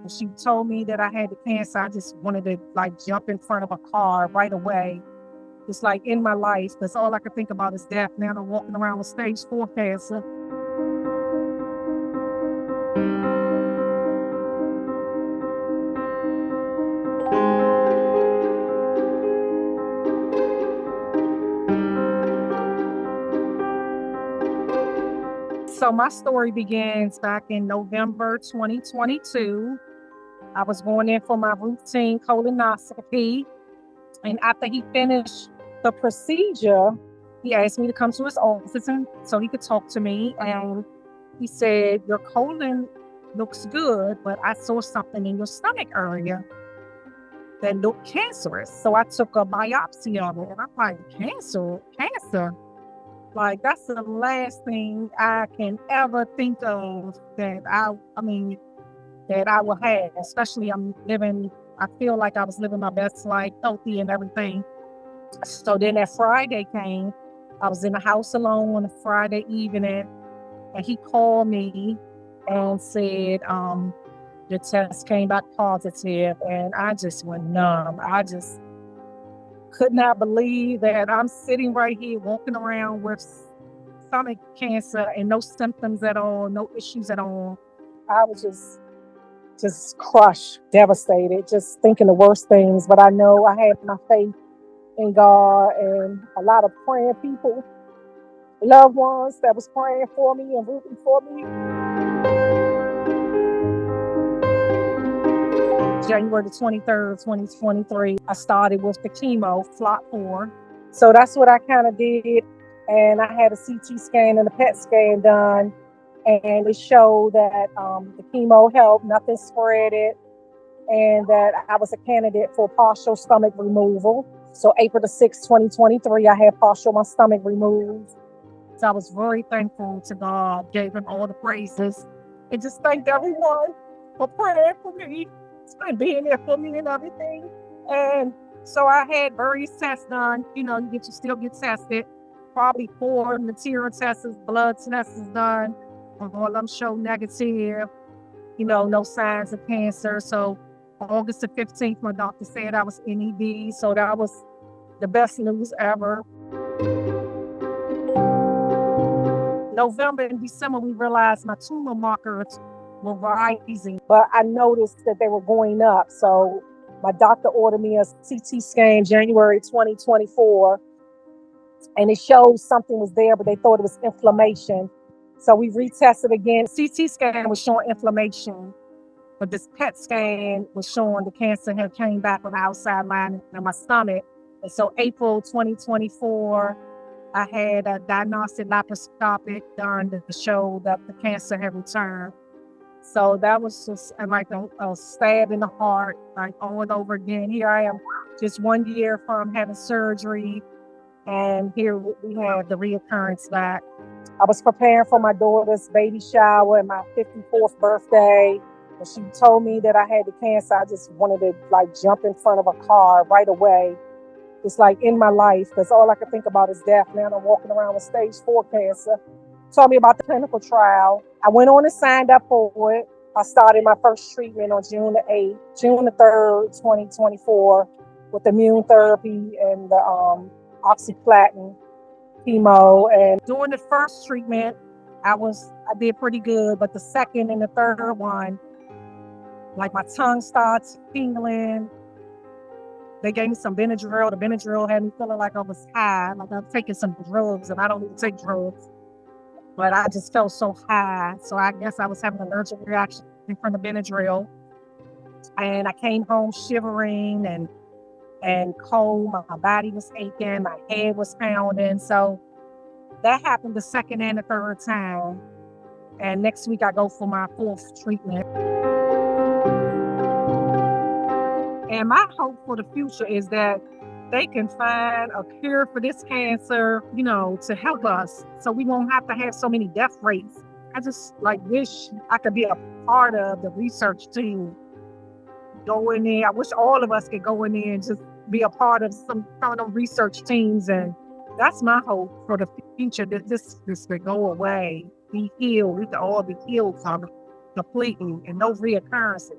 When she told me that I had the cancer, I just wanted to jump in front of a car right away. It's like in my life, because all I could think about is death. Now I'm walking around with stage 4 cancer. So my story begins back in November 2022. I was going in for my routine colonoscopy. And after he finished the procedure, he asked me to come to his office so he could talk to me. And he said, your colon looks good, but I saw something in your stomach area that looked cancerous. So I took a biopsy of it. And I'm like, cancer? Like, that's the last thing I can ever think of that I will have. Especially I feel like I was living my best life, healthy and everything. So then that Friday came, I was in the house alone on a Friday evening, and he called me and said, your test came back positive, and I just went numb. I just could not believe that I'm sitting right here walking around with stomach cancer and no symptoms at all, no issues at all. I was just crushed, devastated, just thinking the worst things. But I know I had my faith in God and a lot of praying people, loved ones that was praying for me and rooting for me. January the 23rd, 2023, I started with the chemo, Flop 4. So that's what I kind of did. And I had a CT scan and a PET scan done. And it showed that the chemo helped, nothing spread it, and that I was a candidate for partial stomach removal. So April the 6th, 2023, I had partial my stomach removed. So I was very thankful to God, gave him all the praises, and just thanked everyone for praying for me and being there for me and everything. And so I had various tests done. You still get tested. Probably 4 material tests, blood tests done. All of them show negative, no signs of cancer. So August the 15th, my doctor said I was NED. So that was the best news ever. November and December, we realized my tumor markers were rising, but I noticed that they were going up. So my doctor ordered me a CT scan January 2024, and it showed something was there, but they thought it was inflammation. So we retested again. CT scan was showing inflammation, but this PET scan was showing the cancer had came back on the outside line of my stomach. And so April 2024, I had a diagnostic laparoscopic done to show that the cancer had returned. So that was just like a stab in the heart, like over and over again. Here I am, just 1 year from having surgery, and here we have the reoccurrence back. I was preparing for my daughter's baby shower and my 54th birthday. When she told me that I had the cancer, I just wanted to jump in front of a car right away. It's like in my life, because all I could think about is death. Now I'm walking around with stage 4 cancer. Told me about the clinical trial. I went on and signed up for it. I started my first treatment on June the 8th, June the 3rd, 2024, with immune therapy and the oxyplatin chemo. And during the first treatment, I did pretty good, but the second and the third one, my tongue starts tingling. They gave me some Benadryl. The Benadryl had me feeling like I was high, like I was taking some drugs, and I don't even take drugs. But I just felt so high. So I guess I was having an allergic reaction from the Benadryl. And I came home shivering and cold. My body was aching. My head was pounding. So that happened the second and the third time. And next week I go for my 4th treatment. And my hope for the future is that they can find a cure for this cancer, to help us so we won't have to have so many death rates. I just wish I could be a part of the research team. Go in there. I wish all of us could go in there and just be a part of some kind of research teams. And that's my hope for the future, that this could go away, be healed. We could all be healed completely and no reoccurrences.